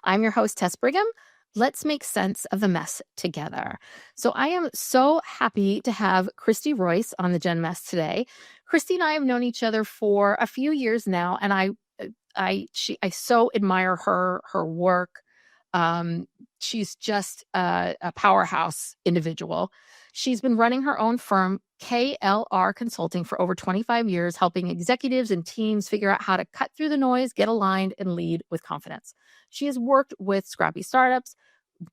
I'm your host, Tess Brigham. Let's make sense of the mess together. So I am so happy to have Christy Royce on the Gen Mess today. Christy and I have known each other for a few years now, and I so admire her work. She's just a powerhouse individual. She's been running her own firm, KLR Consulting, for over 25 years, helping executives and teams figure out how to cut through the noise, get aligned, and lead with confidence. She has worked with scrappy startups,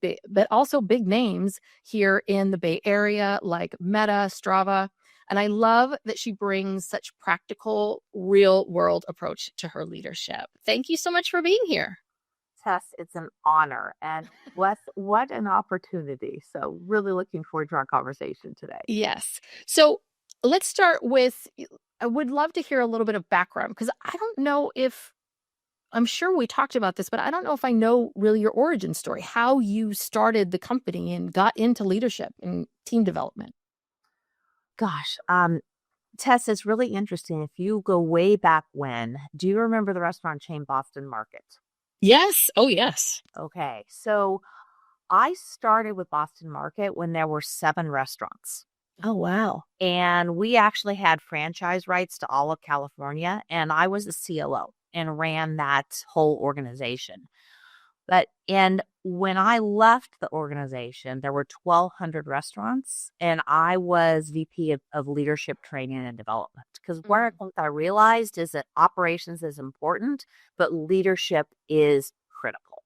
but also big names here in the Bay Area like Meta, Strava. And I love that she brings such practical, real world approach to her leadership. Thank you so much for being here. Tess, it's an honor and what an opportunity. So really looking forward to our conversation today. Yes. So let's start with, I would love to hear a little bit of background because I don't know if, I'm sure we talked about this, but I don't know if I know really your origin story, how you started the company and got into leadership and team development. Gosh, Tess, it's really interesting. If you go way back when, do you remember the restaurant chain Boston Market? Yes. Oh, yes. Okay, so I started with Boston Market when there were 7 restaurants. Oh, wow. And we actually had franchise rights to all of California. And I was the COO and ran that whole organization. And when I left the organization, there were 1,200 restaurants, and I was VP of leadership training and development. Because what I realized is that operations is important, but leadership is critical.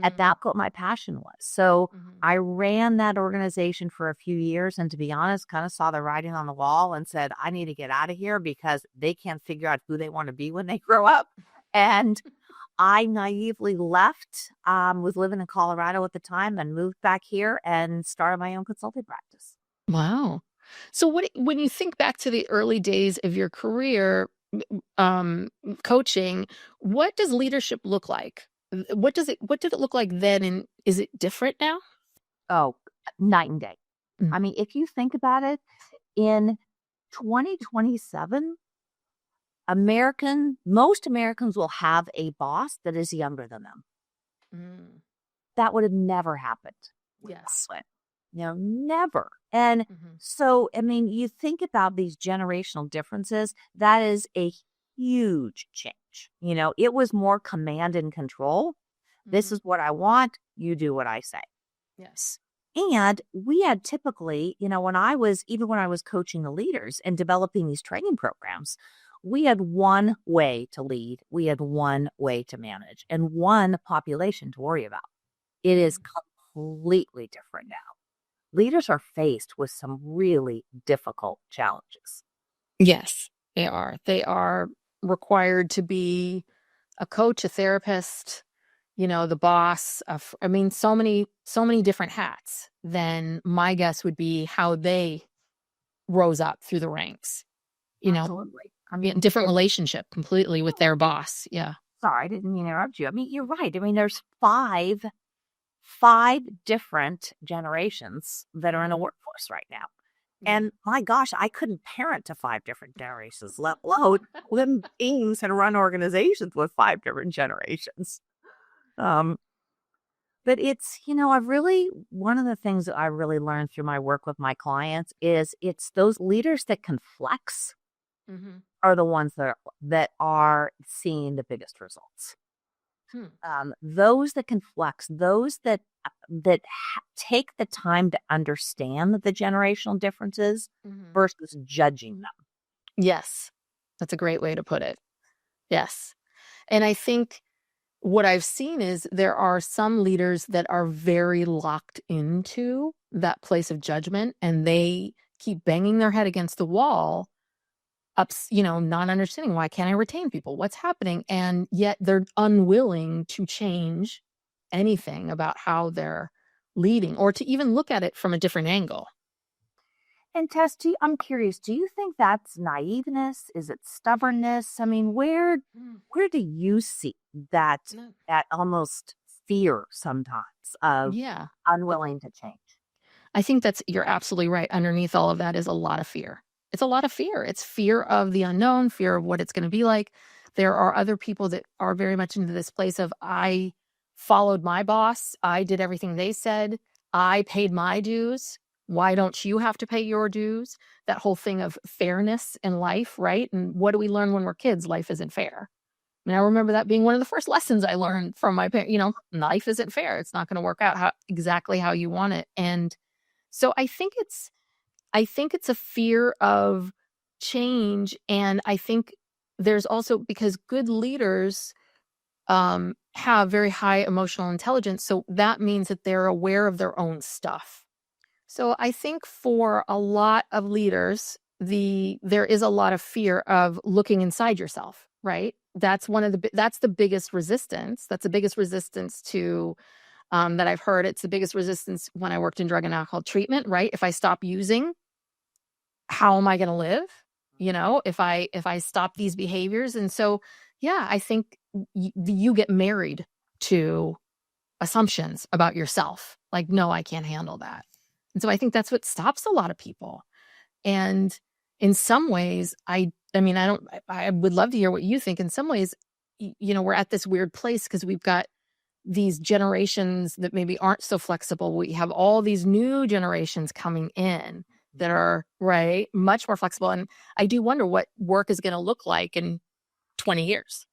At that what my passion was. So I ran that organization for a few years, and to be honest, kind of saw the writing on the wall and said, I need to get out of here because they can't figure out who they want to be when they grow up. And I naively left, was living in Colorado at the time, and moved back here and started my own consulting practice. Wow. So when you think back to the early days of your career, coaching, what does leadership look like? What did it look like then, and is it different now? Oh, night and day. I mean, if you think about it, in 2027, most Americans will have a boss that is younger than them. That would have never happened. Yes. Never. And so, I mean, you think about these generational differences, that is a huge change. It was more command and control. This is what I want. You do what I say. Yes. And we had typically, when I was coaching the leaders and developing these training programs, we had one way to lead. We had one way to manage and one population to worry about. It is completely different now. Leaders are faced with some really difficult challenges. Yes, they are. They are required to be a coach, a therapist, the boss. So many different hats. Then my guess would be how they rose up through the ranks. Absolutely. Different relationship completely with their boss. Yeah. Sorry, I didn't mean to interrupt you. I mean, you're right. I mean, there's five different generations that are in the workforce right now. And my gosh, I couldn't parent to 5 different generations, let alone live teams and run organizations with 5 different generations. But it's, one of the things that I really learned through my work with my clients is it's those leaders that can flex are the ones that are seeing the biggest results. Those that can flex, those that take the time to understand the generational differences versus judging them. Yes, that's a great way to put it. Yes. And I think what I've seen is there are some leaders that are very locked into that place of judgment, and they keep banging their head against the wall, not understanding, why can't I retain people? What's happening? And yet they're unwilling to change anything about how they're leading or to even look at it from a different angle. And Tess, I'm curious, do you think that's naiveness? Is it stubbornness? I mean, where do you see that almost fear sometimes of unwilling to change? I think you're absolutely right. Underneath all of that is a lot of fear. It's a lot of fear. It's fear of the unknown, fear of what it's going to be like. There are other people that are very much into this place of, I followed my boss. I did everything they said. I paid my dues. Why don't you have to pay your dues? That whole thing of fairness in life, right? And what do we learn when we're kids? Life isn't fair. And I remember that being one of the first lessons I learned from my parents. Life isn't fair. It's not going to work out exactly how you want it. And so I think it's a fear of change. And I think there's also, because good leaders have very high emotional intelligence. So that means that they're aware of their own stuff. So I think for a lot of leaders, there is a lot of fear of looking inside yourself, right? That's the biggest resistance. That's the biggest resistance to that I've heard. It's the biggest resistance when I worked in drug and alcohol treatment, right? If I stop using, how am I going to live? If I stop these behaviors. And so, yeah, I think you get married to assumptions about yourself. Like, no, I can't handle that. And so I think that's what stops a lot of people. And in some ways, I would love to hear what you think. In some ways, we're at this weird place because we've got these generations that maybe aren't so flexible. We have all these new generations coming in that are, right, much more flexible. And I do wonder what work is going to look like in 20 years.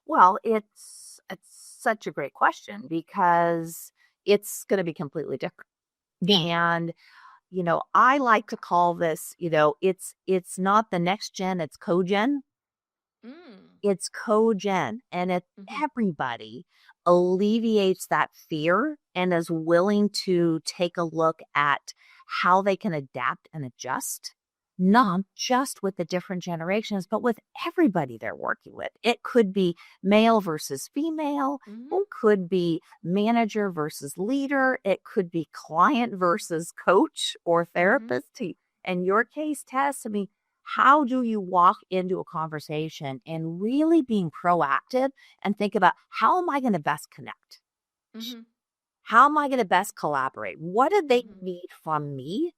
Well, it's such a great question because it's going to be completely different. Yeah. And I like to call this, it's not the next gen, it's cogen. Mm. It's cogen, and it Mhm. everybody alleviates that fear and is willing to take a look at how they can adapt and adjust, not just with the different generations, but with everybody they're working with. It could be male versus female. Mhm. It could be manager versus leader. It could be client versus coach or Mhm. therapist. In your case, Tess, I mean, how do you walk into a conversation and really being proactive and think about how am I going to best connect? Mhm. How am I going to best collaborate? What do they Mhm. need from me?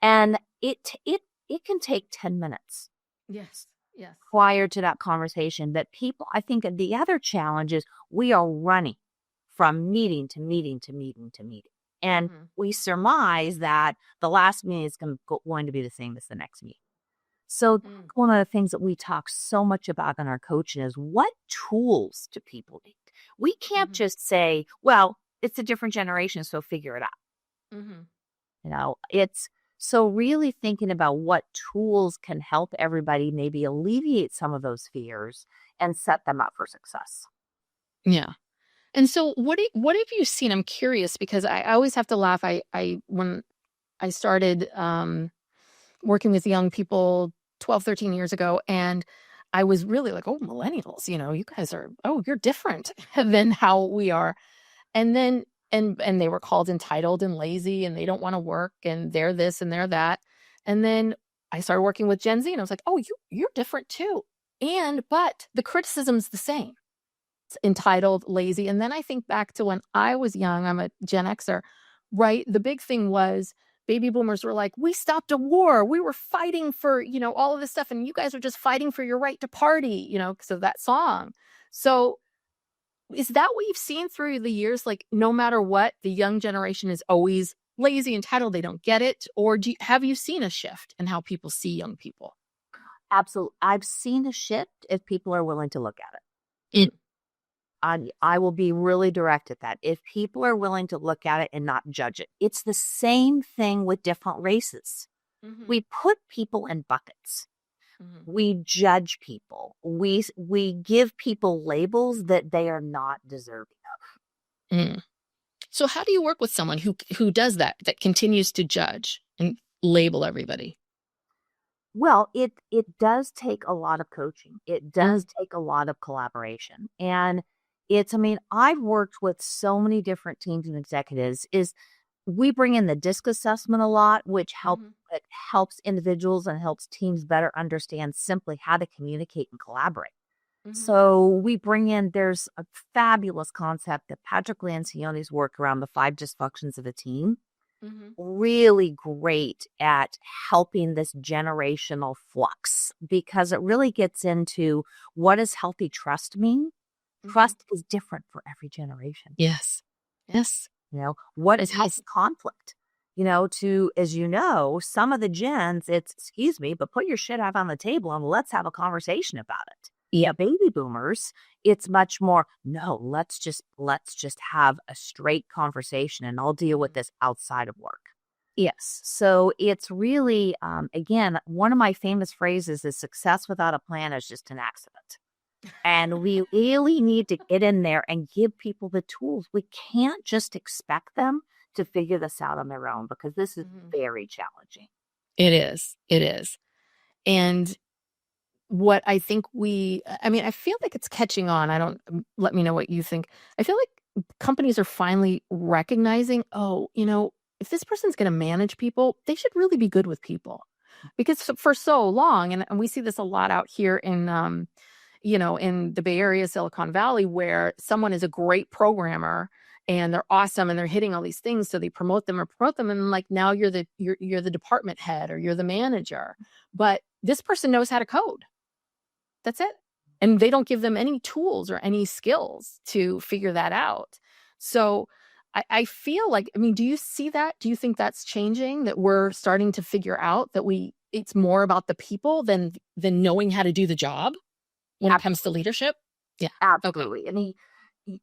And it can take 10 minutes Yes. Yes. prior to that conversation. But people, I think the other challenge is we are running from meeting to meeting to meeting to meeting. And Mhm. we surmise that the last meeting is going to be the same as the next meeting. So that's Mm. one of the things that we talk so much about in our coaching is what tools do people need? We can't Mhm. just say, well, it's a different generation, so figure it out. Mhm. It's so really thinking about what tools can help everybody maybe alleviate some of those fears and set them up for success. Yeah. And so what have you seen? I'm curious because I always have to laugh. I when I started working with young people 12, 13 years ago, and I was really like, oh, millennials, you guys are, oh, you're different than how we are. And then and they were called entitled and lazy and they don't want to work and they're this and they're that. And then I started working with Gen Z and I was like, oh, you're different too. But the criticism's the same. It's entitled, lazy. And then I think back to when I was young, I'm a Gen Xer, right? The big thing was baby boomers were like, we stopped a war. We were fighting for, all of this stuff. And you guys are just fighting for your right to party, because of that song. So is that what you've seen through the years? Like, no matter what, the young generation is always lazy, entitled, they don't get it? Or have you seen a shift in how people see young people? Absolutely. I've seen a shift if people are willing to look at it. Mm. I will be really direct at that. If people are willing to look at it and not judge it, it's the same thing with different races. Mhm. We put people in buckets. Mhm. We judge people. We give people labels that they are not deserving of. Mm. So how do you work with someone who does that continues to judge and label everybody? Well, it does take a lot of coaching. It Mm. does take a lot of collaboration. And I mean, I've worked with so many different teams and executives is we bring in the DISC assessment a lot, which Mhm. it helps individuals and helps teams better understand simply how to communicate and collaborate. Mhm. So there's a fabulous concept that Patrick Lencioni's work around the five dysfunctions of a team, Mhm. really great at helping this generational flux because it really gets into what does healthy trust mean? Mhm. Trust is different for every generation. Yes. Yes. What It type is. of conflict? As you know, some of the gens, it's, excuse me, but put your shit out on the table and let's have a conversation about it. Yeah. The baby boomers, it's much more, no, let's just have a straight conversation and I'll deal with Mhm. this outside of work. Yes. So it's really, again, one of my famous phrases is success without a plan is just an accident. And we really need to get in there and give people the tools. We can't just expect them to figure this out on their own because this is Mhm. very challenging. It is. It is. And what I think I mean, I feel like it's catching on. I don't, let me know what you think. I feel like companies are finally recognizing, oh, if this person's going to manage people, they should really be good with people. Because for so long, and we see this a lot out here in the Bay Area, Silicon Valley, where someone is a great programmer and they're awesome and they're hitting all these things. So they promote them. And like, now you're the department head or you're the manager, but this person knows how to code. That's it. And they don't give them any tools or any skills to figure that out. So I feel like, I mean, do you see that? Do you think that's changing? That we're starting to figure out that it's more about the people than knowing how to do the job when it comes to Absolutely. leadership? Yeah. Okay. Absolutely. And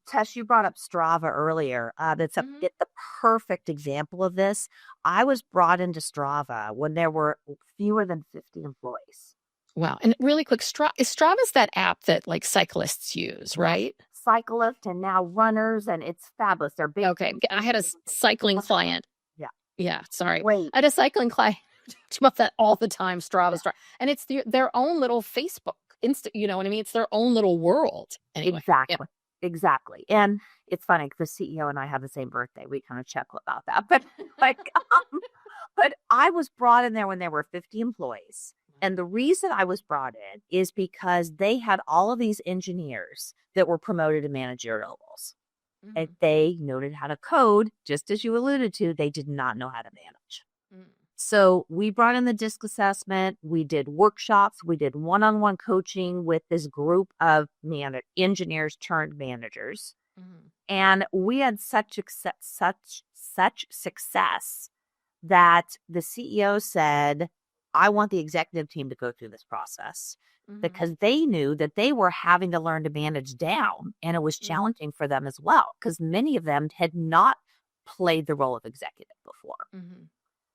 Tess, you brought up Strava earlier. That's Mhm. the perfect example of this. I was brought into Strava when there were fewer than 50 employees. Wow. And really quick, Strava's that app that like cyclists use, Yes, right? cyclists and now runners, and it's fabulous. They're big. Okay. I had a cycling client. Yeah, Yeah, sorry. great. I had a cycling client talk about that all the time, Strava, and it's their own little Facebook, you know what I mean? It's their own little world. Anyway, yeah. Exactly. Exactly. And it's funny, the CEO and I have the same birthday. We kind of chuckle about that. But like, but I was brought in there when there were 50 employees. And the reason I was brought in is because they had all of these engineers that were promoted to managerial roles. And Mhm, they noted how to code, just as you alluded to, they did not know how to manage. mm, So we brought in the disc assessment. We did workshops. We did one-on-one coaching with this group of engineers turned managers, mhm, and we had such success that the CEO said, "I want the executive team to go through this process." mhm, Because they knew that they were having to learn to manage down, and it was mm, challenging for them as well, because many of them had not played the role of executive before. mhm.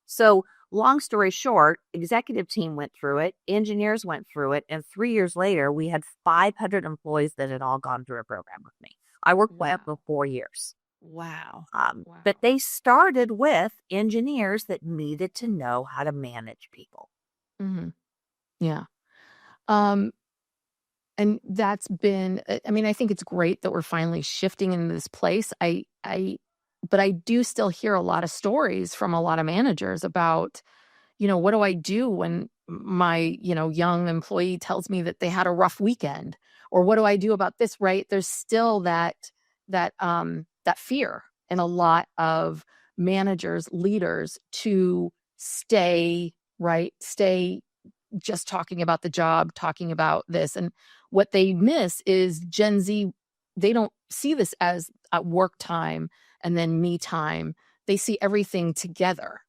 So, long story short, executive team went through it, engineers went through it, and 3 years later, we had 500 employees that had all gone through a program with me. I worked with them for Wow. 4 years. Wow. But Wow. they started with engineers that needed to know how to manage people. Mhm. Yeah. Um, and that's been I mean, I think it's great that we're finally shifting into this place. But I do still hear a lot of stories from a lot of managers about, what do I do when my, young employee tells me that they had a rough weekend? Or what do I do about this, right? There's still that fear in a lot of managers, leaders to stay, right? Stay just talking about the job, talking about this. And what they miss is Gen Z, they don't see this as work time and then me time. They see everything together,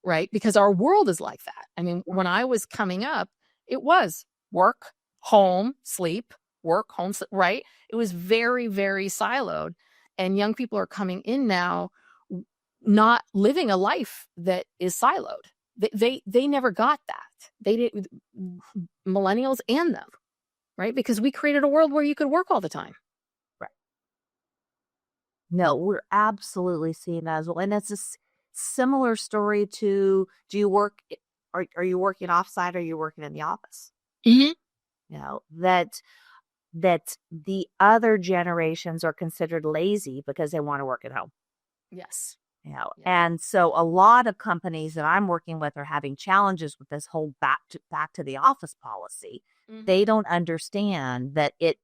right? Because our world is like that. I mean, when I was coming up, it was work, home, sleep, work, home, right? It was very, very siloed. And young people are coming in now not living a life that is siloed. They never got that. They didn't, millennials and them, right? Because we created a world where you could work all the time. Right. No, we're absolutely seeing that as well. And it's a similar story to, do you work, are you working offsite or are you working in the office? Mhm. That the other generations are considered lazy because they want to work at home. Yes. Yeah. And so a lot of companies that I'm working with are having challenges with this whole back to the office policy. They Mhm. don't understand that it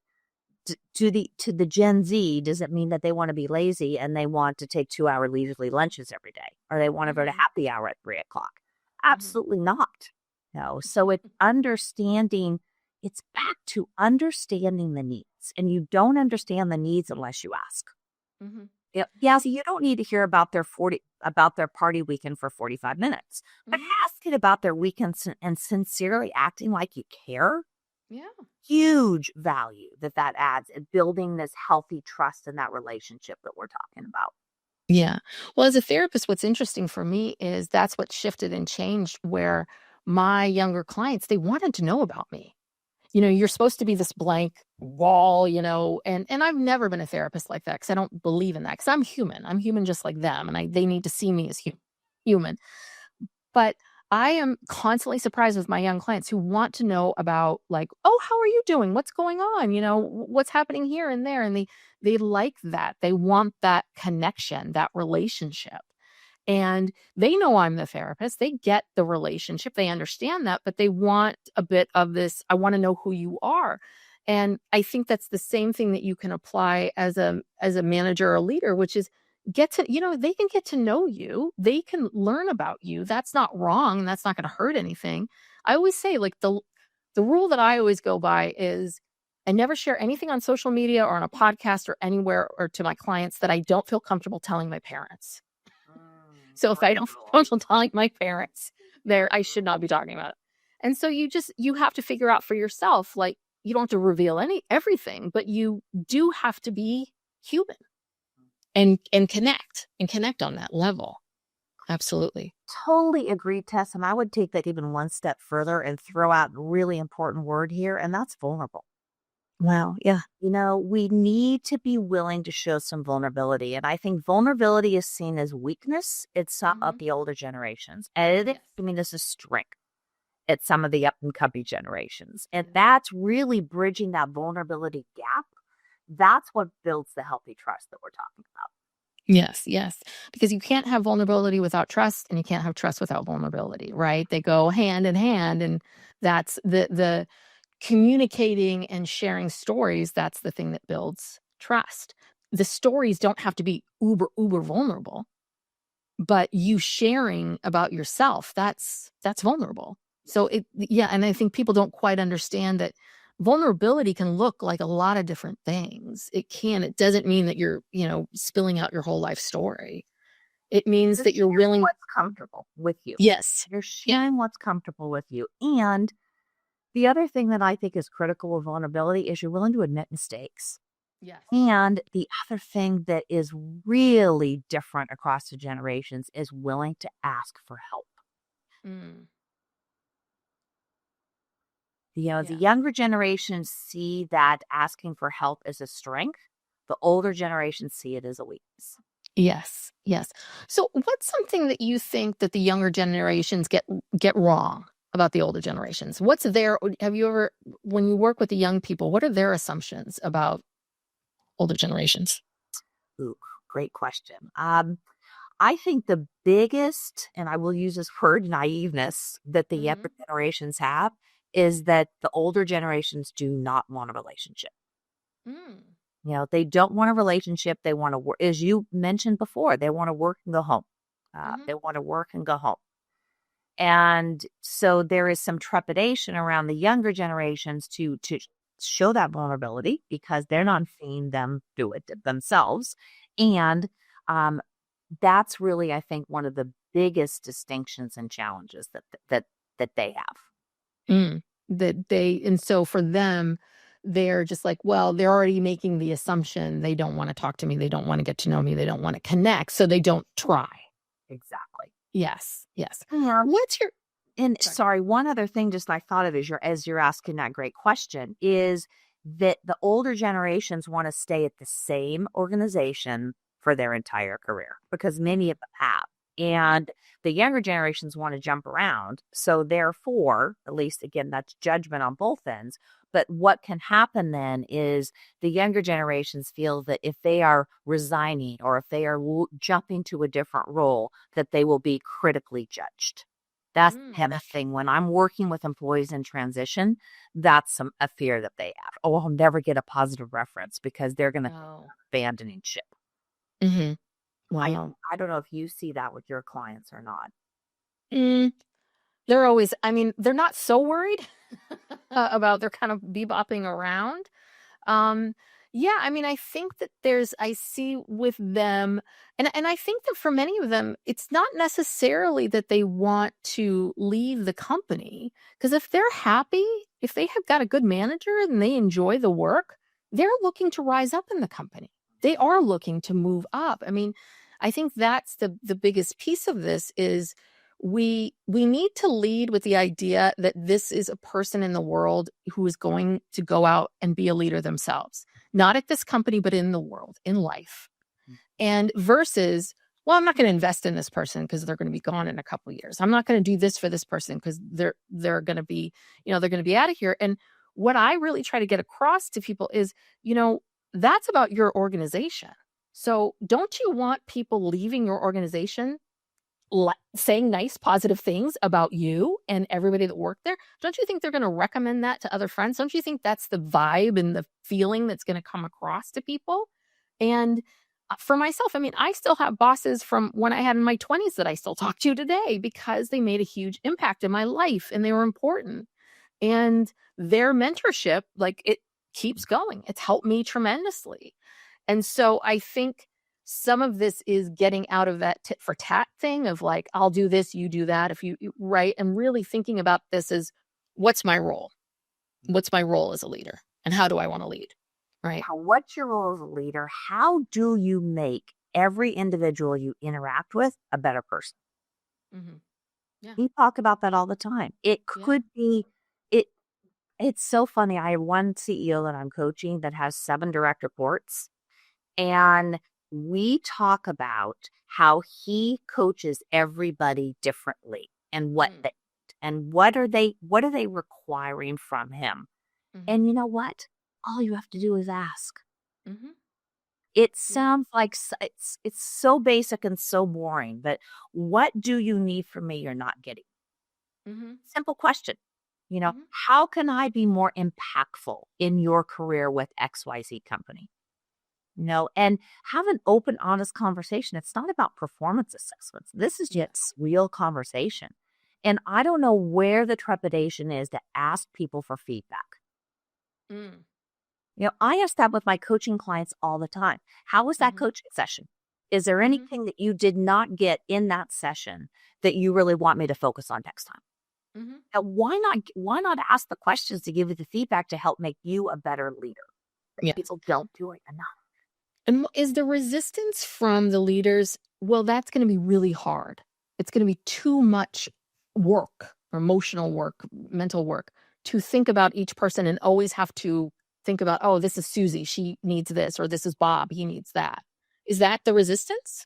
to the Gen Z doesn't mean that they want to be lazy and they want to take 2 hour leisurely lunches every day, or they want to go to Mhm. happy hour at 3 o'clock. Mhm. Absolutely not. No. So it's back to understanding the needs. needs, and you don't understand the needs unless you ask. Mhm. Yeah, so you don't need to hear about their party weekend for 45 minutes, but Mhm. asking about their weekends and sincerely acting like you care, Yeah. huge value that adds in building this healthy trust in that relationship that we're talking about. Yeah. Well, as a therapist, what's interesting for me is that's what shifted and changed where my younger clients, they wanted to know about me. You're supposed to be this blank wall, and I've never been a therapist like that because I don't believe in that because I'm human. I'm human just like them, and they need to see me as human. But I am constantly surprised with my young clients who want to know about like, "Oh, how are you doing? What's going on? What's happening here and there?" And they like that. They want that connection, that relationship. And they know I'm the therapist. They get the relationship. They understand that, but they want a bit of this, I want to know who you are. And I think that's the same thing that you can apply as a manager or a leader, which is they can get to know you. They can learn about you. That's not wrong. That's not going to hurt anything. I always say like the rule that I always go by is I never share anything on social media or on a podcast or anywhere or to my clients that I don't feel comfortable telling my parents. So if I Great don't feel rule. comfortable telling my parents, I should not be talking about it. And so you have to figure out for yourself, like, you don't have to reveal everything, but you do have to be human and connect on that level. Absolutely. Totally agree, Tess. And I would take that even one step further and throw out a really important word here, and that's vulnerable. Wow. Yeah. We need to be willing to show some vulnerability. And I think vulnerability is seen as weakness in some of Hmm. the older generations. And Yes. this is strength at some of the up and coming generations. And Yes. that's really bridging that vulnerability gap. That's what builds the healthy trust that we're talking about. Yes, yes. Because you can't have vulnerability without trust, and you can't have trust without vulnerability, right? They go hand in hand, and that's the communicating and sharing stories, that's the thing that builds trust. The stories don't have to be uber, uber vulnerable, but you sharing about yourself, that's vulnerable. So yeah, and I think people don't quite understand that vulnerability can look like a lot of different things. It doesn't mean that you're, spilling out your whole life story. It means You're that you're sharing willing. what's comfortable with you. Yes. You're Yeah. sharing what's comfortable with you. And the other thing that I think is critical with vulnerability is you're willing to admit mistakes. Yes. And the other thing that is really different across the generations is willing to ask for help. Mm, The yeah. younger generations see that asking for help is a strength. The older generations see it as a weakness. Yes, yes. So what's something that you think that the younger generations get wrong about the older generations? Have you ever, when you work with the young people, what are their assumptions about older generations? Ooh, great question. I think the biggest, and I will use this word, naiveness that the younger Mhm. generations have is that the older generations do not want a relationship. Mm. They don't want a relationship. They want to work, as you mentioned before, they want to work and go home. Mhm. They want to work and go home. And so there is some trepidation around the younger generations to show that vulnerability because they're not seeing them do it themselves. And um, that's really, I think, one of the biggest distinctions and challenges that they have. Mm. And so for them, they're just like, well, they're already making the assumption they don't want to talk to me, they don't want to get to know me, they don't want to connect, so they don't try. Exactly. Yes, yes. And What's your And sorry. sorry, one other thing just I thought of as you're asking that great question is that the older generations want to stay at the same organization for their entire career because many of them have. And the younger generations want to jump around. So therefore, at least again, that's judgment on both ends. But what can happen then is the younger generations feel that if they are resigning or if they are jumping to a different role, that they will be critically judged. That's the Mm. kind of thing when I'm working with employees in transition, that's a fear that they have. Oh, I'll never get a positive reference because they're going to Oh. abandoning ship. Mhm. I Wow. I don't know if you see that with your clients or not. Mm, they're not so worried about they're kind of bebopping around. Um, yeah, I mean, I think that I see with them, and I think that for many of them, it's not necessarily that they want to leave the company. Because if they're happy, if they have got a good manager and they enjoy the work, they're looking to rise up in the company. They are looking to move up. I mean, I think that's the biggest piece of this is we need to lead with the idea that this is a person in the world who is going to go out and be a leader themselves, not at this company, but in the world, in life. And versus, well, I'm not going to invest in this person because they're going to be gone in a couple of years. I'm not going to do this for this person because they're going to be, they're going to be out of here. And what I really try to get across to people is, that's about your organization. So don't you want people leaving your organization saying nice, positive things about you and everybody that worked there? Don't you think they're going to recommend that to other friends? Don't you think that's the vibe and the feeling that's going to come across to people? And for myself, I mean, I still have bosses from when I had in my 20s that I still talk to today because they made a huge impact in my life and they were important. And their mentorship, like, it keeps going. It's helped me tremendously. And so I think some of this is getting out of that tit for tat thing of like, I'll do this, you do that. If right. And really thinking about this as, what's my role? What's my role as a leader? And how do I want to lead? Right. What's your role as a leader? How do you make every individual you interact with a better person? Mm-hmm. Yeah. We talk about that all the time. It Yeah. could be it. It's so funny. I have one CEO that I'm coaching that has 7 direct reports, and we talk about how he coaches everybody differently and Mm. what are they requiring from him. Mm-hmm. And you know what? All you have to do is ask. Mm-hmm. It Yeah. sounds like it's so basic and so boring, but what do you need from me you're not getting? Mm-hmm. Simple question. Mm-hmm. How can I be more impactful in your career with XYZ company? And have an open, honest conversation. It's not about performance assessments. This is Yeah. just real conversation. And I don't know where the trepidation is to ask people for feedback. Mm. I ask that with my coaching clients all the time. How was that Mm-hmm. coaching session? Is there Mm-hmm. anything that you did not get in that session that you really want me to focus on next time? Mm-hmm. And why not ask the questions to give you the feedback to help make you a better leader? Yeah. People don't do it enough. And is the resistance from the leaders, well, that's going to be really hard. It's going to be too much work, emotional work, mental work to think about each person and always have to think about, oh, this is Susie. She needs this, or this is Bob. He needs that. Is that the resistance?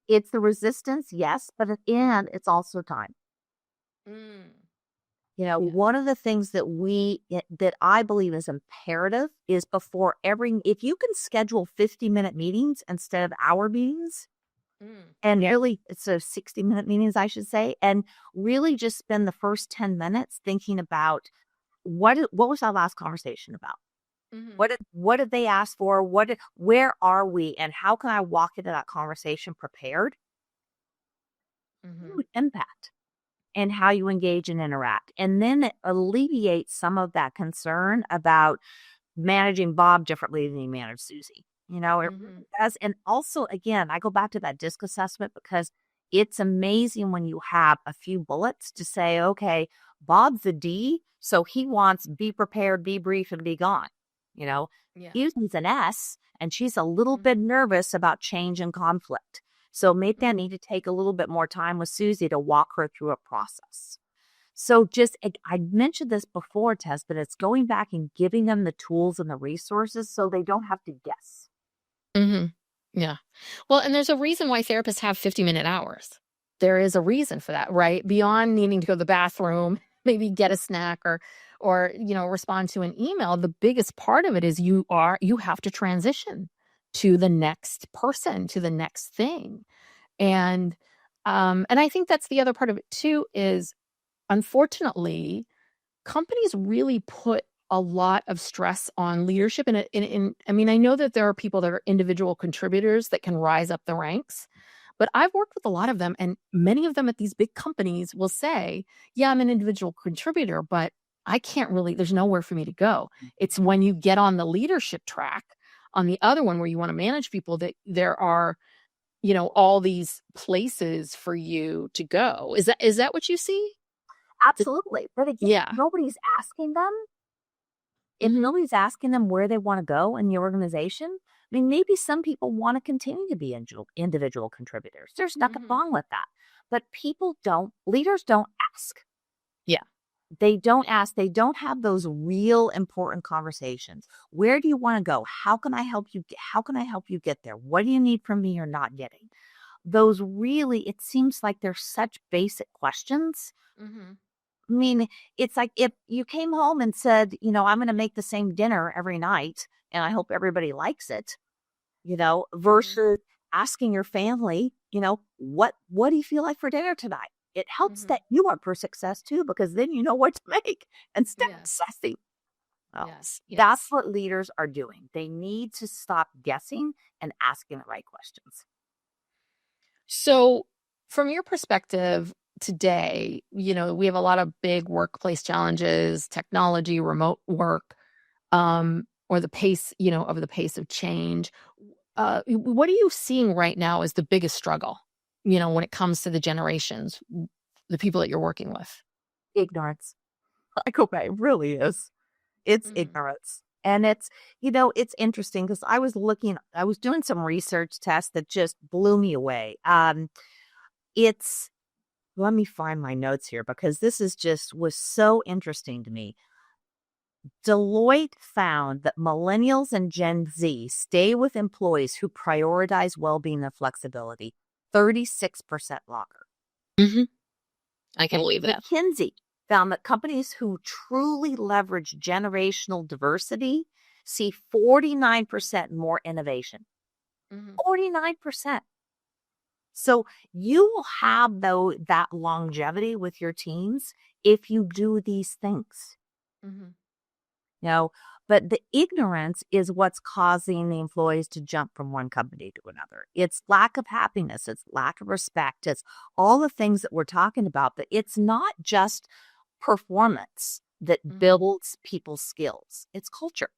It's the resistance, yes, but at the end, it's also time. Mm. Yeah. One of the things that I believe is imperative is if you can schedule 50-minute meetings instead of hour meetings, Mm. and really it's a 60-minute meetings, I should say, and really just spend the first 10 minutes thinking about what was our last conversation about? Mm-hmm. What did they ask for? Where are we? And how can I walk into that conversation prepared? Mm-hmm. Huge impact in how you engage and interact. And then it alleviates some of that concern about managing Bob differently than you manage Susie. It Mm-hmm. really does. And also, again, I go back to that DISC assessment because it's amazing when you have a few bullets to say, okay, Bob's a D, so he wants be prepared, be brief, and be gone. You know, Yeah. Susie's an S, and she's a little Mm-hmm. bit nervous about change and conflict. So maybe I Mm-hmm. need to take a little bit more time with Susie to walk her through a process. So I mentioned this before, Tess, but it's going back and giving them the tools and the resources so they don't have to guess. Mm-hmm. Yeah. Well, and there's a reason why therapists have 50-minute hours. There is a reason for that, right? Beyond needing to go to the bathroom, maybe get a snack or respond to an email, the biggest part of it is you have to transition to the next person, to the next thing. And I think that's the other part of it too is, unfortunately, companies really put a lot of stress on leadership. I mean, I know that there are people that are individual contributors that can rise up the ranks, but I've worked with a lot of them, and many of them at these big companies will say, yeah, I'm an individual contributor, but I can't really, there's nowhere for me to go. It's when you get on the leadership track, on the other one where you want to manage people, that there are, all these places for you to go. Is that what you see? The- Absolutely. But again, yeah. nobody's asking them. If Hmm. nobody's asking them where they want to go in the organization, I mean, maybe some people want to continue to be individual contributors. There's nothing Hmm. wrong with that. But leaders don't ask. Yeah. They don't ask. They don't have those real important conversations. Where do you want to go? How can I help you? How can I help you get there? What do you need from me you're not getting? Those really, it seems like they're such basic questions. Hmm. I mean, it's like if you came home and said, I'm going to make the same dinner every night and I hope everybody likes it, Hmm. versus asking your family, what do you feel like for dinner tonight? It helps Hmm. that you are for success too, because then you know what to make instead of Yes. obsessing. Well, Yes. that's Yes. what leaders are doing. They need to stop guessing and asking the right questions. So, from your perspective today, we have a lot of big workplace challenges, technology, remote work, or the pace, of the pace of change. What are you seeing right now as the biggest struggle, when it comes to the generations, the people that you're working with? Ignorance. Like, okay, it really is. It's Hmm. ignorance. And it's interesting because I was doing some research tests that just blew me away. It's, let me find my notes here because this is just was so interesting to me. Deloitte found that millennials and Gen Z stay with employees who prioritize well being and flexibility 36% longer. Hmm. I can And believe that. McKinsey found that companies who truly leverage generational diversity see 49% more innovation. Hmm. 49%. So you will have that longevity with your teams if you do these things. Hmm. You know, but the ignorance is what's causing the employees to jump from one company to another. It's lack of happiness, it's lack of respect, it's all the things that we're talking about. But it's not just performance that Hmm. builds people's skills, it's culture.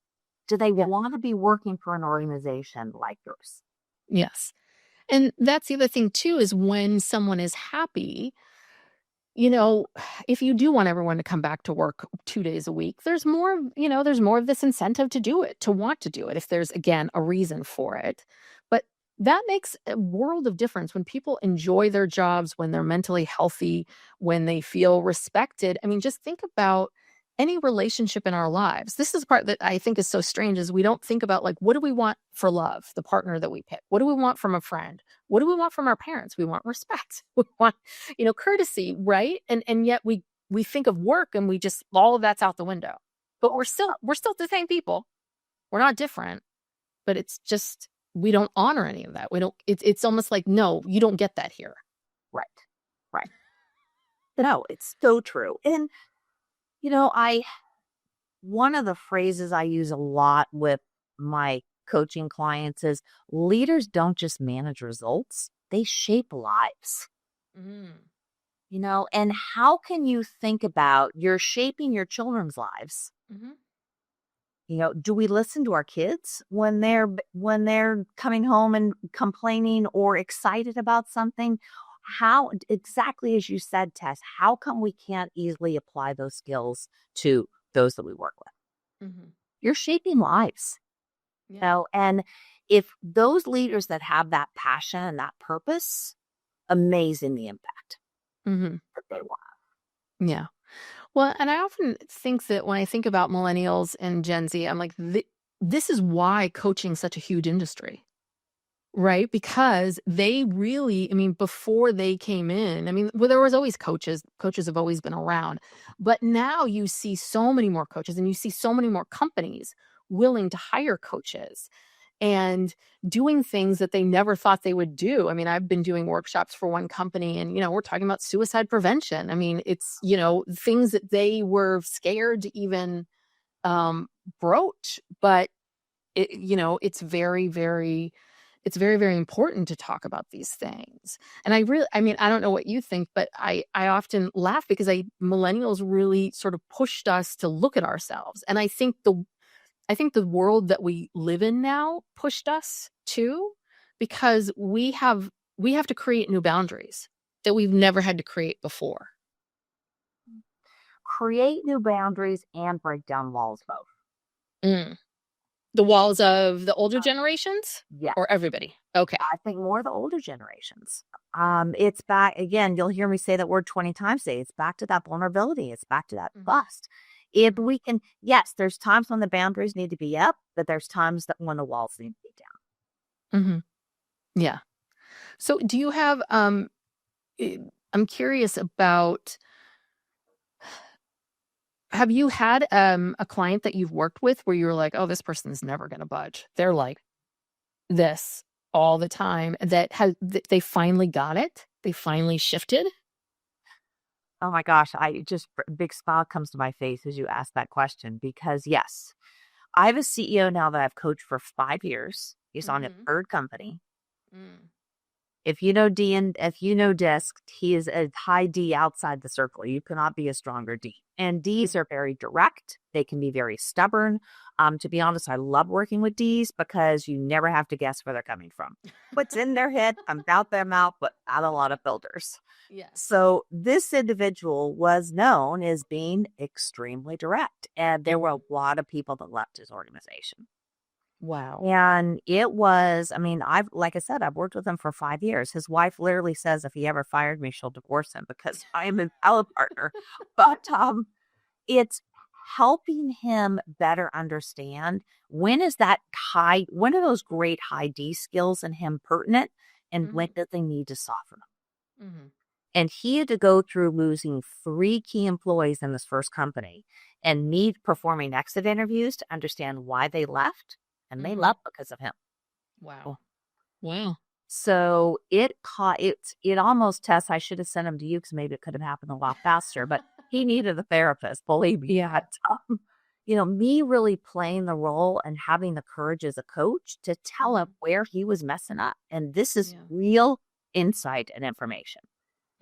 Do they Yeah. want to be working for an organization like yours? Yes. And that's the other thing too, is when someone is happy, you know, if you do want everyone to come back to work 2 days a week, there's more of this incentive to do it, to want to do it if there's, again, a reason for it. But that makes a world of difference when people enjoy their jobs, when they're mentally healthy, when they feel respected. I mean, just think about any relationship in our lives. This is the part that I think is so strange, is we don't think about, like, what do we want for love, the partner that we pick? What do we want from a friend? What do we want from our parents? We want respect. We want, courtesy, right? And yet we think of work and we just, all of that's out the window. But we're still the same people. We're not different, but it's just we don't honor any of that. We don't it's almost like, no, you don't get that here. Right. Right. No, it's so true. And I one of the phrases I use a lot with my coaching clients is leaders don't just manage results, they shape lives. Mm. And how can you think about you're shaping your children's lives? Mhm. Do we listen to our kids when they're coming home and complaining or excited about something? How exactly as you said, Tess, how come we can't easily apply those skills to those that we work with? Mhm. You're shaping lives. Yeah. And if those leaders that have that passion and that purpose, amazing the impact Mhm. that they want. Yeah. Well, and I often think that when I think about millennials and Gen Z, I'm like, this is why coaching is such a huge industry. Right? Because they really, I mean, before they came in, I mean, well, there was always coaches. Coaches have always been around. But now you see so many more coaches and you see so many more companies willing to hire coaches and doing things that they never thought they would do. I mean, I've been doing workshops for one company and, we're talking about suicide prevention. I mean, it's, things that they were scared to even broach, but it's very, very it's very, very important to talk about these things. And I mean, I don't know what you think, but I often laugh because millennials really sort of pushed us to look at ourselves. And I think the world that we live in now pushed us too, because we have to create new boundaries that we've never had to create before. Create new boundaries and break down walls both. Mm. The walls of the older generations Yeah. or everybody? Okay. I think more the older generations. It's back again. You'll hear me say that word 20 times today. It's back to that vulnerability. It's back to that trust. If we can, yes, there's times when the boundaries need to be up, but there's times that when the walls need to be down. Yeah. So do you have I'm curious about, have you had a client that you've worked with where you were like, oh, this person's never going to budge. They're like this all the time, they finally got it. They finally shifted. Oh my gosh, I just a big smile comes to my face as you ask that question because yes, I have a CEO now that I've coached for 5 years. He's on a third company. Mm. If you know D and if you know Disc, he is a high D outside the circle. You cannot be a stronger D. And Ds are very direct. They can be very stubborn. To be honest, I love working with Ds because you never have to guess where they're coming from. What's in their head comes out their mouth, but out a lot of filters. Yes. So this individual was known as being extremely direct. And there were a lot of people that left his organization. Wow. And it was, I mean, like I said, I've worked with him for 5 years. His wife literally says if he ever fired me, she'll divorce him because I am his valid partner. But it's helping him better understand when are those great high D skills in him pertinent and when do they need to soften them? And he had to go through losing 3 key employees in his first company and me performing exit interviews to understand why they left. And they left because of him. Wow. Wow. So it almost, Tess, I should have sent him to you because maybe it could have happened a lot faster, but he needed a therapist, believe me. Yeah. But, me really playing the role and having the courage as a coach to tell him where he was messing up. And this is real insight and information.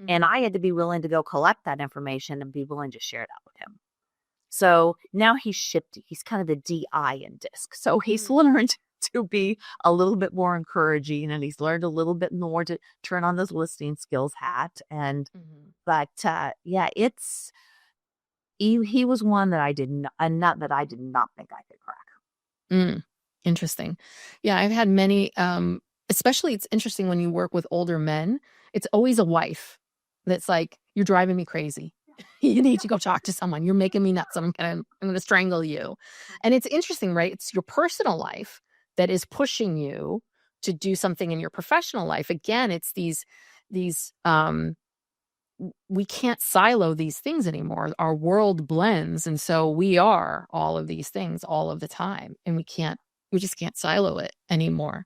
And I had to be willing to go collect that information and be willing to share that with him. So now he's shifty. He's kind of the DI in Disc. So he's learned to be a little bit more encouraging and he's learned a little bit more to turn on those listening skills hat. And, but yeah, he was one that I did not think I could crack. Interesting. Yeah, I've had many, especially it's interesting when you work with older men, it's always a wife that's like, you're driving me crazy. You need to go talk to someone. You're making me nuts. I'm gonna strangle you. And it's interesting, right? It's your personal life that is pushing you to do something in your professional life. Again, it's these we can't silo these things anymore. Our world blends, and so we are all of these things all of the time, and we just can't silo it anymore.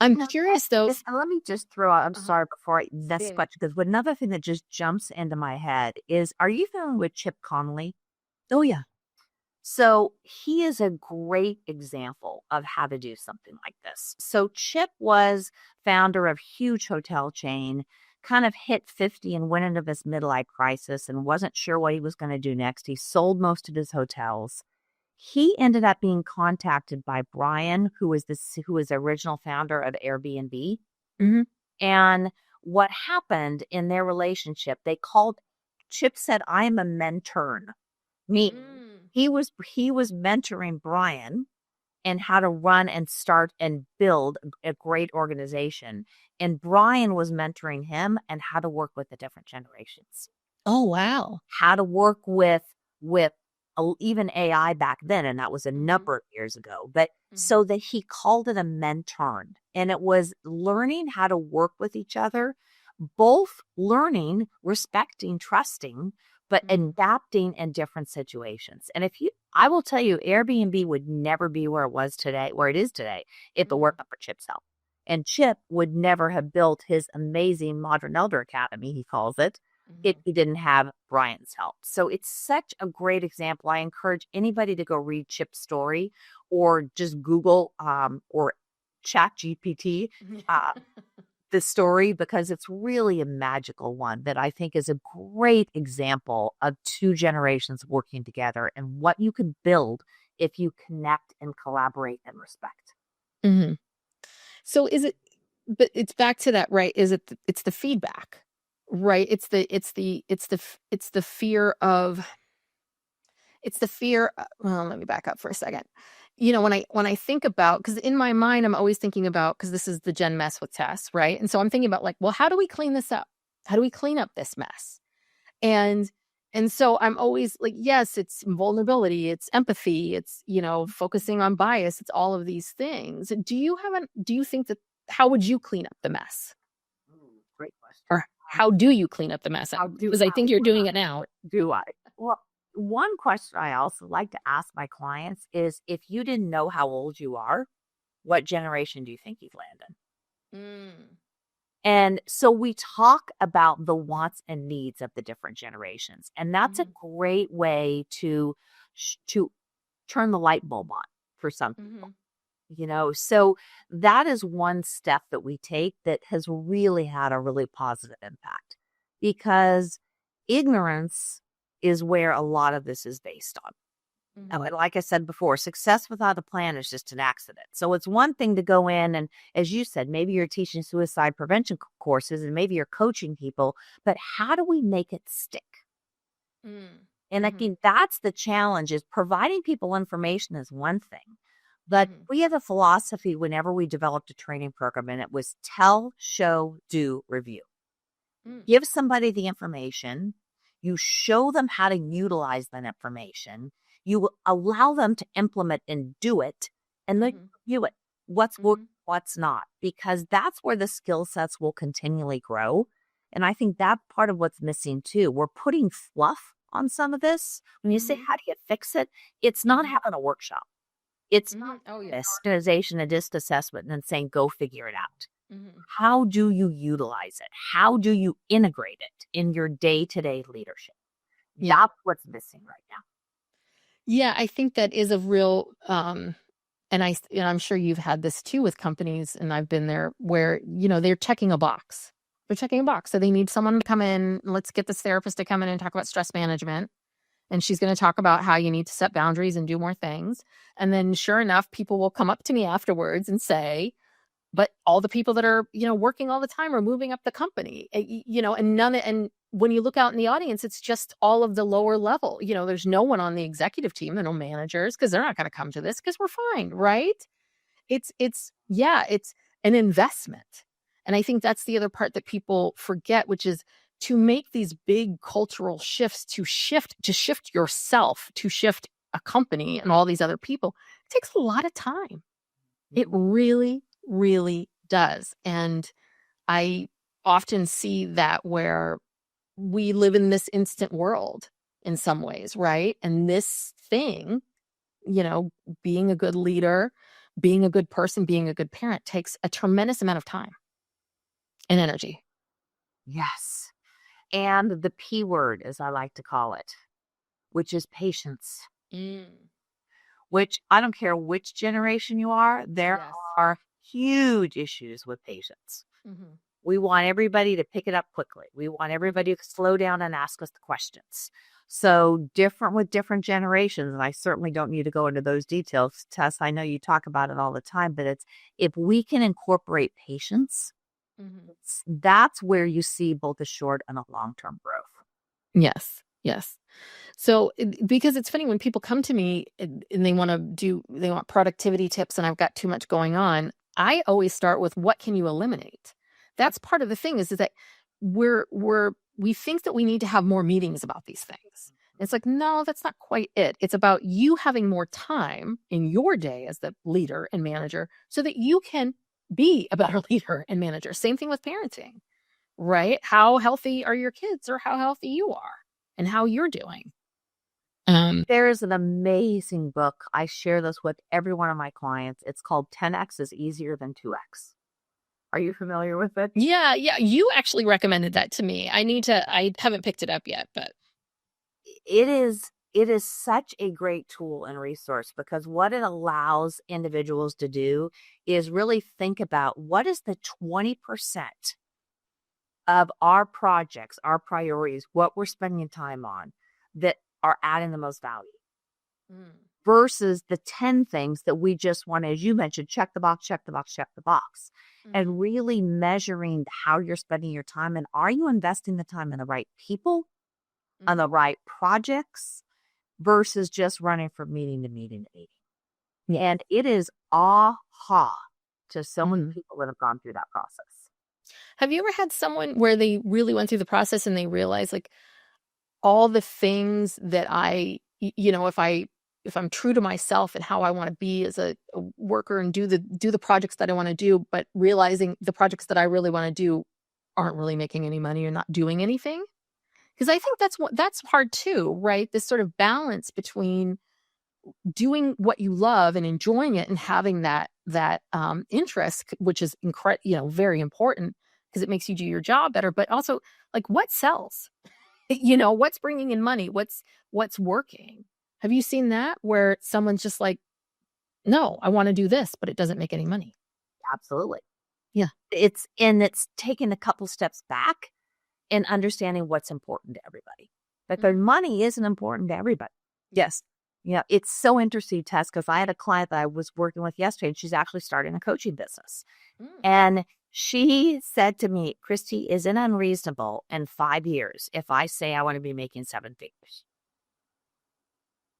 I'm curious though. Let me just throw out, I'm sorry, before this question, because another thing that just jumps into my head is, are you familiar with Chip Connolly? Oh, yeah. So he is a great example of how to do something like this. So Chip was founder of a huge hotel chain, kind of hit 50 and went into this midlife crisis and wasn't sure what he was going to do next. He sold most of his hotels. He ended up being contacted by Brian, who was the original founder of Airbnb. And what happened in their relationship, Chip said, I am a mentor. He was mentoring Brian and how to run and start and build a great organization. And Brian was mentoring him and how to work with the different generations. Oh, wow. How to work with even AI back then, and that was a number of years ago, but so that he called it a mentor. And it was learning how to work with each other, both learning, respecting, trusting, but adapting in different situations. And I will tell you, Airbnb would never be where it is today, if it weren't for Chip's help. And Chip would never have built his amazing Modern Elder Academy, he calls it, if he didn't have Brian's help. So it's such a great example. I encourage anybody to go read Chip's story or just Google or Chat GPT the story because it's really a magical one that I think is a great example of two generations working together and what you can build if you connect and collaborate and respect. Mhm. So is it but it's back to that, right? Is it it's the feedback, right? It's the fear of well, let me back up for a second. When I think about, because in my mind I'm always thinking about, because this is the Gen Mess with Tess, right? And so I'm thinking about, like, well, how do we clean this up? How do we clean up this mess? And and so I'm always like, yes, it's vulnerability, it's empathy, it's, focusing on bias, it's all of these things. Do you think that, how would you clean up the mess? Great question. Or how do you clean up the mess? Because I think you're doing it now. Do I? Well, one question I also like to ask my clients is if you didn't know how old you are, what generation do you think you'd land in? Mm. And so we talk about the wants and needs of the different generations. And that's a Mhm. great way to turn the light bulb on for some people. Mhm. So that is one step that we take that has really had a really positive impact because ignorance is where a lot of this is based on. Oh, Mhm. and like I said before, success without a plan is just an accident. So it's one thing to go in and, as you said, maybe you're teaching suicide prevention courses and maybe you're coaching people, but how do we make it stick? Mm. And I Mhm. think that's the challenge is providing people information is one thing. But Mhm. we had a philosophy whenever we developed a training program, and it was tell, show, do, review. Mm. Give somebody the information, you show them how to utilize that information, you allow them to implement and do it, and then Mhm. review it. What's worked, Mhm. what's not, because that's where the skill sets will continually grow. And I think that part of what's missing too. We're putting fluff on some of this. When you say, Mhm. how do you fix it? It's not Mhm. having a workshop. It's Mhm. Oh, not yeah. an organization, a disc assessment, and then saying, go figure it out. Mhm. How do you utilize it? How do you integrate it in your day to day leadership? Yeah. That's what's missing right now. Yeah, I think that is a real, and I'm sure you've had this too with companies, and I've been there where, they're checking a box. They're checking a box. So they need someone to come in. Let's get this therapist to come in and talk about stress management. And she's going to talk about how you need to set boundaries and do more things. And then sure enough, people will come up to me afterwards and say, but all the people that are, working all the time are moving up the company, and when you look out in the audience, it's just all of the lower level. There's no one on the executive team, there are no managers, because they're not going to come to this because we're fine, right? Yeah, it's an investment. And I think that's the other part that people forget, which is to make these big cultural shifts, to shift yourself, to shift a company and all these other people, it takes a lot of time. It Mhm. really, really does. And I often see that where we live in this instant world in some ways, right? And this thing, you know, being a good leader, being a good person, being a good parent takes a tremendous amount of time and energy. Yes. And the P word, as I like to call it, which is patience, Mm, which I don't care which generation you are, there yes. are huge issues with patience. Hmm. We want everybody to pick it up quickly. We want Hmm. everybody to slow down and ask us the questions. So different with different generations, and I certainly don't need to go into those details. Tess, I know you talk about it all the time, but it's if we can incorporate patience, Hmm. that's where you see both a short and a long-term growth. Yes. Yes. So, because it's funny when people come to me and they want productivity tips and I've got too much going on, I always start with what can you eliminate? That's part of the thing is that we think that we need to have more meetings about these things. It's like, no, that's not quite it. It's about you having more time in your day as the leader and manager so that you can be a better leader and manager. Same thing with parenting, right? How healthy are your kids or how healthy you are and how you're doing? There is an amazing book. I share this with every one of my clients. It's called 10x is easier than 2x. Are you familiar with it? Yeah, yeah, you actually recommended that to me. I haven't picked it up yet, but It is it is such a great tool and resource because what it allows individuals to do is really think about what is the 20% of our projects, our priorities, what we're spending time on that are adding the most value Mm. versus the 10 things that we just want, as you mentioned, check the box, check the box, check the box. Mhm. And really measuring how you're spending your time. And are you investing the time in the right people, on Mhm. the right projects, versus just running from meeting to meeting to meeting? Yeah. And it is aha to so many Mhm. people that have gone through that process. Have you ever had someone where they really went through the process and they realized, like, all the things that if I'm true to myself and how I wanna be as a worker and do the projects that I wanna do, but realizing the projects that I really wanna do aren't really making any money or not doing anything? Because I think that's hard too, right? This sort of balance between doing what you love and enjoying it and having that interest, which is very important because it makes you do your job better, but also, like, what sells? What's bringing in money? What's working? Have you seen that where someone's just like, "No, I wanna do this, but it doesn't make any money." Absolutely. Yeah. It's taking a couple steps back and understanding what's important to everybody. Because Mhm. money isn't important to everybody. Yes. Yeah, it's so interesting, Tess, because I had a client that I was working with yesterday, and she's actually starting a coaching business. Mm. And she said to me, Christy, is it unreasonable in 5 years if I say I want to be making seven figures?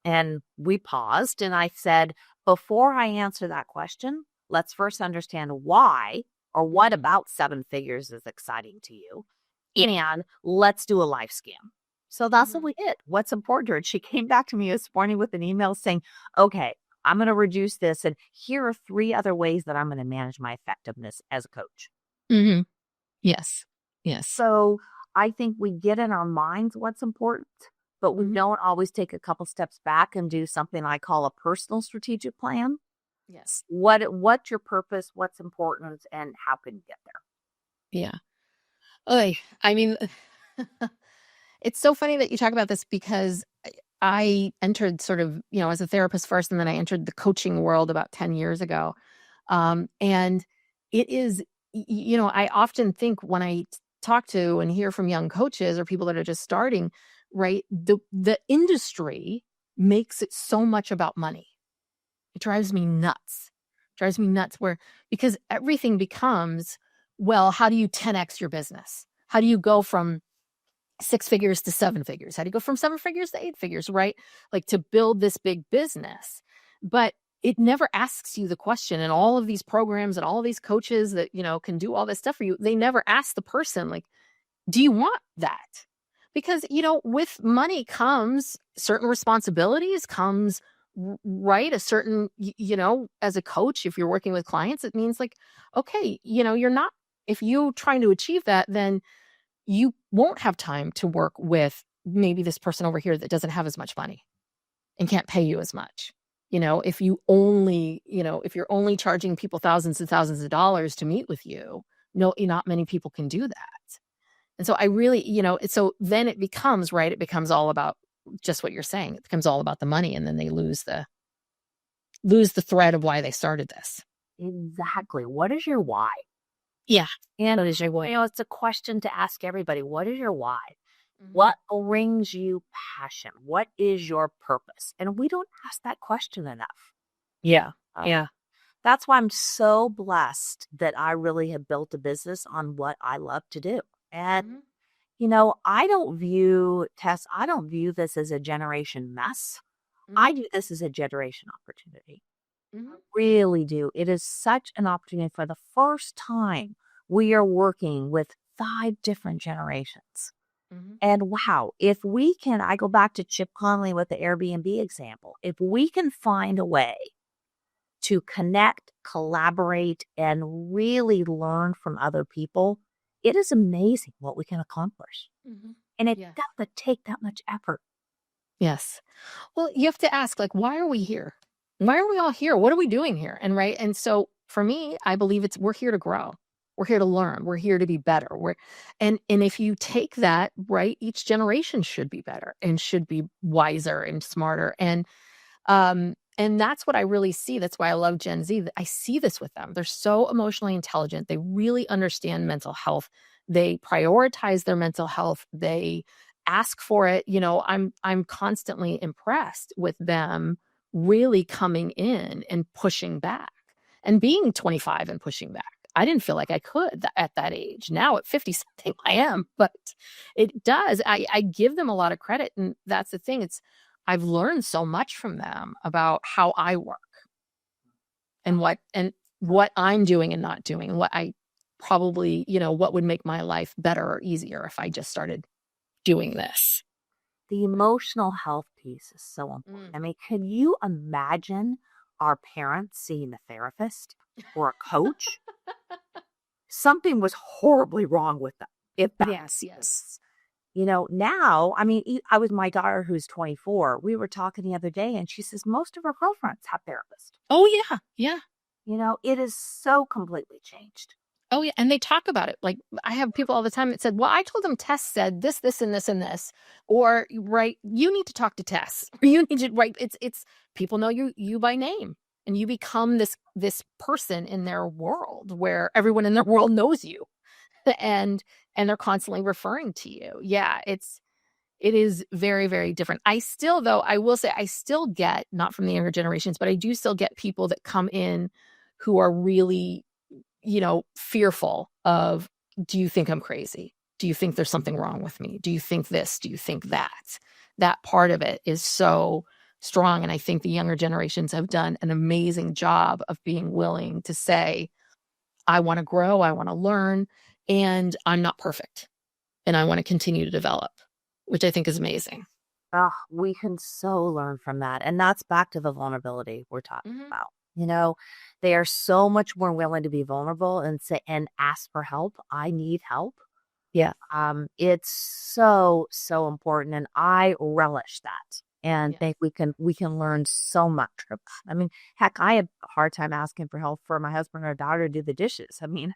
And we paused, and I said, before I answer that question, let's first understand why or what Mhm. about seven figures is exciting to you. And let's do a life scan. So that's what Mhm. we did. What's important to her? And she came back to me this morning with an email saying, okay, I'm going to reduce this. And here are three other ways that I'm going to manage my effectiveness as a coach. Mhm. Yes. Yes. So I think we get in our minds what's important, but we Mhm. don't always take a couple steps back and do something I call a personal strategic plan. Yes. What's your purpose, what's important, and how can you get there? Yeah. Oy, I mean, it's so funny that you talk about this because I entered sort of, as a therapist first, and then I entered the coaching world about 10 years ago. And it is, I often think when I talk to and hear from young coaches or people that are just starting, right? The industry makes it so much about money. It drives me nuts. Drives me nuts where because everything becomes, well, how do you 10x your business? How do you go from six figures to seven figures? How do you go from seven figures to eight figures, right? Like to build this big business. But it never asks you the question. And all of these programs and all of these coaches that, can do all this stuff for you, they never ask the person, like, do you want that? Because, with money comes certain responsibilities, comes right a certain, as a coach, if you're working with clients, it means like, okay, you're not, if you trying to achieve that, then you won't have time to work with maybe this person over here that doesn't have as much money and can't pay you as much. If you're only charging people thousands and thousands of dollars to meet with you, no, not many people can do that. And so I really, so then it becomes, right, it becomes all about just what you're saying. It becomes all about the money, and then they lose the thread of why they started this. Exactly. What is your why? Yeah. And That is your way. it's a question to ask everybody. What is your why? Mhm. What brings you passion? What is your purpose? And we don't ask that question enough. Yeah. Uh, Yeah. that's why I'm so blessed that I really have built a business on what I love to do. And, Mhm. I don't view this as a generation mess. I Mhm. do this as a generation opportunity. Mhm. Really do. It is such an opportunity for the first time we are working with five different generations. Mhm. And wow, if we can, I go back to Chip Conley with the Airbnb example. If we can find a way to connect, collaborate, and really learn from other people, it is amazing what we can accomplish. Mhm. And it Yes. doesn't take that much effort. Yes. Well, you have to ask, like, why are we here? Why are we all here? What are we doing here? And right. And so for me, I believe we're here to grow. We're here to learn. We're here to be better. And if you take that, right, each generation should be better and should be wiser and smarter. And that's what I really see. That's why I love Gen Z. I see this with them. They're so emotionally intelligent. They really understand mental health. They prioritize their mental health. They ask for it. I'm constantly impressed with them really coming in and pushing back and being 25 and pushing back. I didn't feel like I could at that age. Now at 50 something, I am, but it does. I give them a lot of credit. And that's the thing. I've learned so much from them about how I work and what I'm doing and not doing, and what I probably, what would make my life better or easier if I just started doing this. The emotional health piece is so important. I mean, can you imagine our parents seeing a therapist or a coach? Something was horribly wrong with them. Yes. Now, I mean, I was my daughter who's 24. We were talking the other day and she says most of her girlfriends have therapists. Oh, yeah. Yeah. It is so completely changed. Oh, yeah. And they talk about it. Like, I have people all the time that said, well, I told them Tess said this, this, and this, and this. Or, right, you need to talk to Tess. Or you need to, right. It's people know you by name. And you become this person in their world where everyone in their world knows you. And they're constantly referring to you. Yeah, it is very, very different. I still, though, I will say I still get, not from the younger generations, but I do still get people that come in who are really, fearful of, do you think I'm crazy? Do you think there's something wrong with me? Do you think this? Do you think that? That part of it is so strong. And I think the younger generations have done an amazing job of being willing to say, I want to grow, I want to learn, and I'm not perfect. And I want to continue to develop, which I think is amazing. Oh, we can so learn from that. And that's back to the vulnerability we're talking about. They are so much more willing to be vulnerable and say and ask for help. I need help. Yeah. It's so, so important. And I relish that and think we can learn so much from that. I mean, heck, I have a hard time asking for help for my husband or daughter to do the dishes. I mean,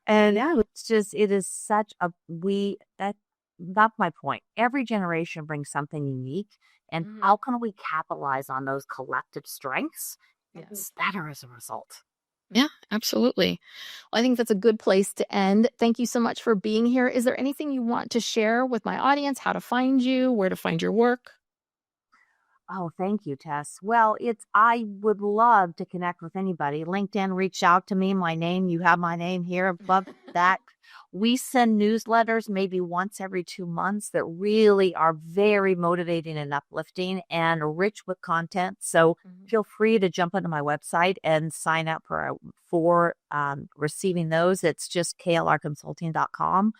and it's just, it is such a, that's my point. Every generation brings something unique. And how can we capitalize on those collective strengths and be better as a result? Yeah, absolutely. Well, I think that's a good place to end. Thank you so much for being here. Is there anything you want to share with my audience? How to find you, where to find your work? Oh, thank you, Tess. Well, I would love to connect with anybody. LinkedIn, reach out to me. You have my name here. Love that. We send newsletters maybe once every 2 months that really are very motivating and uplifting and rich with content. So feel free to jump onto my website and sign up for receiving those. It's just klrconsulting.com.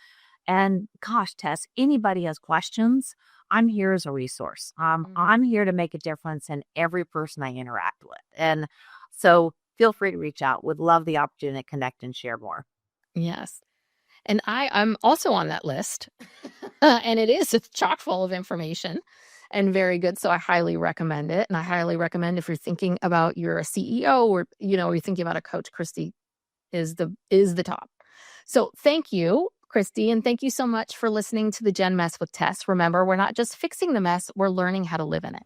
And gosh, Tess, anybody has questions, I'm here as a resource. I'm here to make a difference in every person I interact with. And so feel free to reach out. Would love the opportunity to connect and share more. Yes. And I'm also on that list. And it's chock full of information and very good. So I highly recommend it. And I highly recommend if you're thinking about you're a CEO or, you're thinking about a coach, Christy is the top. So thank you, Christy. And thank you so much for listening to the Gen Mess with Tess. Remember, we're not just fixing the mess, we're learning how to live in it.